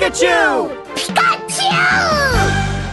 Pikachu! Pikachu!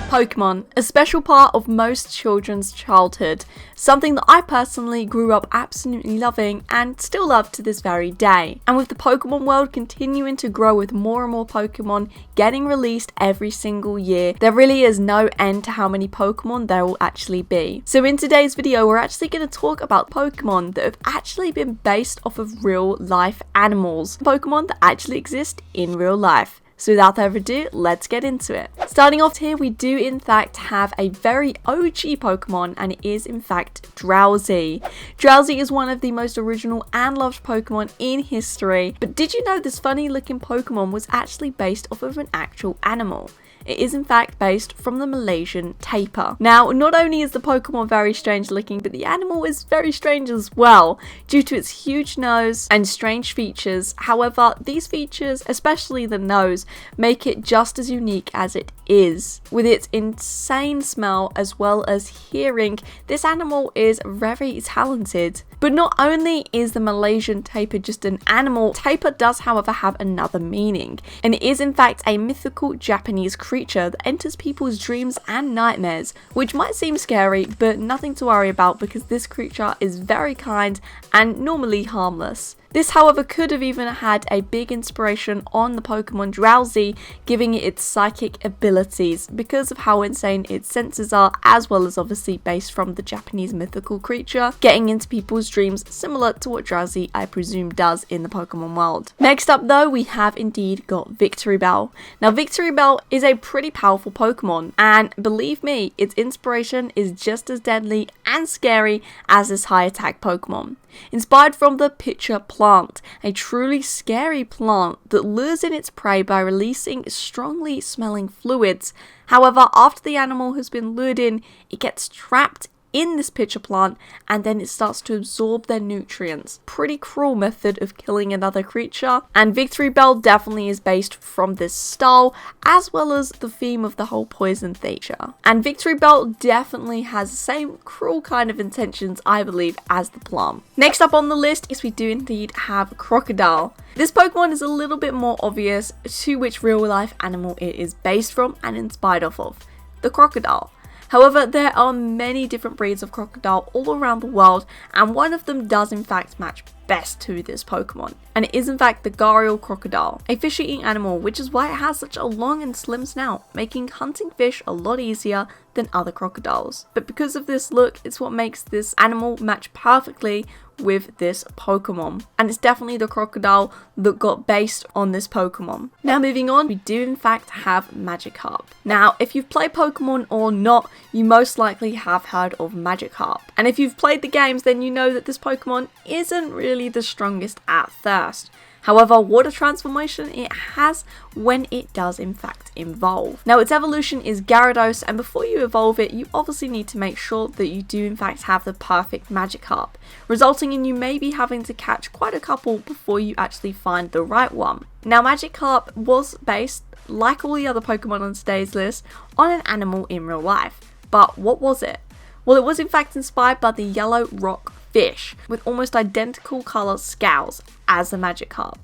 Pokemon, a special part of most children's childhood, something that I personally grew up absolutely loving and still love to this very day. And with the Pokemon world continuing to grow with more and more Pokemon getting released every single year, there really is no end to how many Pokemon there will actually be. So in today's video, we're actually going to talk about Pokemon that have actually been based off of real life animals, Pokemon that actually exist in real life. So without further ado, let's get into it. Starting off here, we do in fact have a very OG Pokemon, and it is in fact Drowzee. Drowzee is one of the most original and loved Pokemon in history, but did you know this funny looking Pokemon was actually based off of an actual animal? It is in fact based from the Malaysian tapir. Now, not only is the Pokemon very strange looking, but the animal is very strange as well, due to its huge nose and strange features. However, these features, especially the nose, make it just as unique as it is. With its insane smell as well as hearing, this animal is very talented. But not only is the Malaysian tapir just an animal, tapir does however have another meaning, and it is in fact a mythical Japanese creature that enters people's dreams and nightmares, which might seem scary, but nothing to worry about because this creature is very kind and normally harmless. This, however, could have even had a big inspiration on the Pokemon Drowzee, giving it its psychic abilities because of how insane its senses are, as well as obviously based from the Japanese mythical creature, getting into people's dreams, similar to what Drowzee, I presume, does in the Pokemon world. Next up though, we have indeed got Victreebel. Now, Victreebel is a pretty powerful Pokemon, and believe me, its inspiration is just as deadly and scary as this high attack Pokemon. Inspired from the pitcher plant, a truly scary plant that lures in its prey by releasing strongly smelling fluids. However, after the animal has been lured in, it gets trapped in this pitcher plant and then it starts to absorb their nutrients. Pretty cruel method of killing another creature, and Victreebel definitely is based from this style as well as the theme of the whole poison feature. And Victreebel definitely has the same cruel kind of intentions, I believe, as the plant. Next up on the list is we do indeed have Crocodile. This Pokemon is a little bit more obvious to which real life animal it is based from and inspired off of, the crocodile. However, there are many different breeds of crocodile all around the world, and one of them does in fact match best to this Pokemon, and it is in fact the gharial crocodile, a fish-eating animal, which is why it has such a long and slim snout, making hunting fish a lot easier than other crocodiles. But because of this look, it's what makes this animal match perfectly with this Pokemon, and it's definitely the crocodile that got based on this Pokemon. Now moving on, we do in fact have Magikarp. Now, if you've played Pokemon or not, you most likely have heard of Magikarp, and if you've played the games, then you know that this Pokemon isn't really the strongest at first. However, what a transformation it has when it does in fact evolve. Now, its evolution is Gyarados, and before you evolve it, you obviously need to make sure that you do in fact have the perfect Magikarp, resulting in you maybe having to catch quite a couple before you actually find the right one. Now, Magikarp was based, like all the other Pokemon on today's list, on an animal in real life. But what was it? Well, it was in fact inspired by the yellow rockfish, with almost identical colour scales as the Magikarp.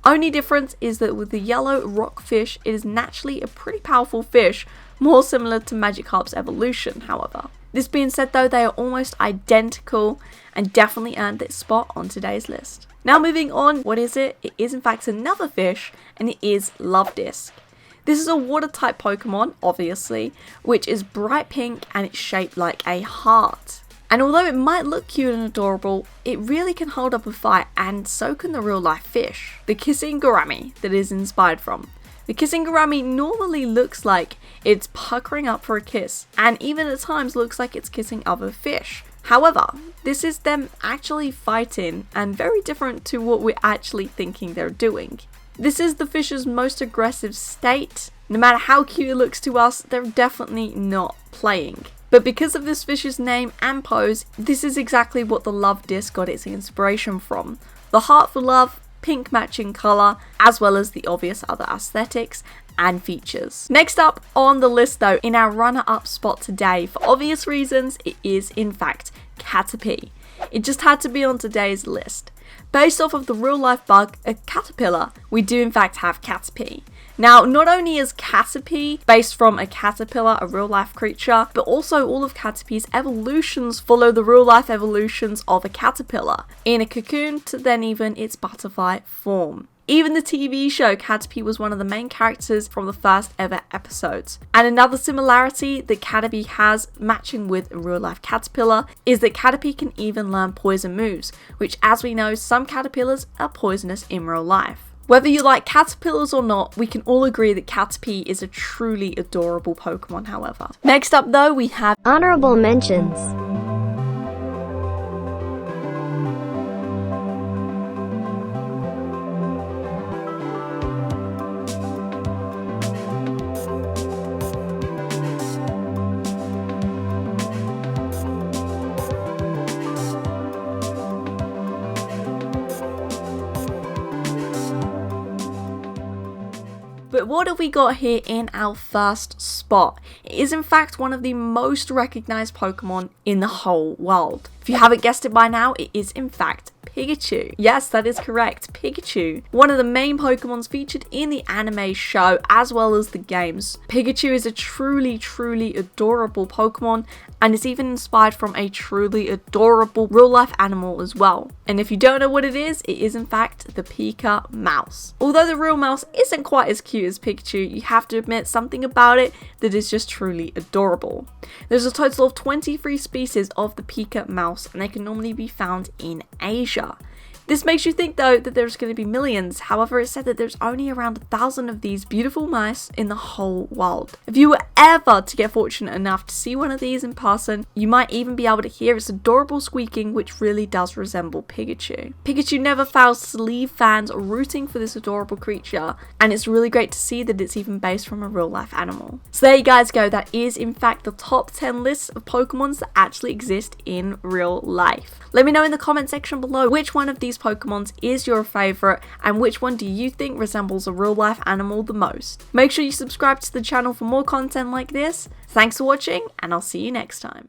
Only difference is that with the yellow rockfish, it is naturally a pretty powerful fish, more similar to Magikarp's evolution, however. This being said though, they are almost identical and definitely earned its spot on today's list. Now moving on, what is it? It is in fact another fish, and it is Luvdisc. This is a water type Pokemon, obviously, which is bright pink and it's shaped like a heart. And although it might look cute and adorable, it really can hold up a fight, and so can the real life fish, the kissing gourami that it is inspired from. The kissing gourami normally looks like it's puckering up for a kiss, and even at times looks like it's kissing other fish. However, this is them actually fighting, and very different to what we're actually thinking they're doing. This is the fish's most aggressive state. No matter how cute it looks to us, they're definitely not playing. But because of this fish's name and pose, this is exactly what the Luvdisc got its inspiration from. The heart for love, pink matching colour, as well as the obvious other aesthetics and features. Next up on the list though, in our runner-up spot today, for obvious reasons, it is in fact Caterpie. It just had to be on today's list. Based off of the real life bug, a caterpillar, we do in fact have Caterpie. Now, not only is Caterpie based from a caterpillar, a real life creature, but also all of Caterpie's evolutions follow the real life evolutions of a caterpillar, in a cocoon to then even its butterfly form. Even the TV show Caterpie was one of the main characters from the first ever episodes. And another similarity that Caterpie has matching with a real life caterpillar is that Caterpie can even learn poison moves, which as we know, some caterpillars are poisonous in real life. Whether you like caterpillars or not, we can all agree that Caterpie is a truly adorable Pokemon, however. Next up though, we have Honorable mentions. But what have we got here in our first spot? It is in fact one of the most recognized Pokemon in the whole world. If you haven't guessed it by now, it is in fact Pikachu. Yes, that is correct, Pikachu. One of the main Pokemons featured in the anime show as well as the games. Pikachu is a truly adorable Pokemon and is even inspired from a truly adorable real life animal as well. And if you don't know what it is in fact the Pika mouse. Although the real mouse isn't quite as cute as Pikachu, you have to admit something about it that is just truly adorable. There's a total of 23 species of the Pika mouse and they can normally be found in Asia. This makes you think though that there's going to be millions, however it's said that there's only around 1,000 of these beautiful mice in the whole world. If you were ever to get fortunate enough to see one of these in person, you might even be able to hear its adorable squeaking which really does resemble Pikachu. Pikachu never fails to leave fans rooting for this adorable creature, and it's really great to see that it's even based from a real life animal. So there you guys go, that is in fact the top 10 lists of Pokemons that actually exist in real life. Let me know in the comment section below which one of these Pokemons is your favourite and which one do you think resembles a real life animal the most. Make sure you subscribe to the channel for more content like this. Thanks for watching and I'll see you next time.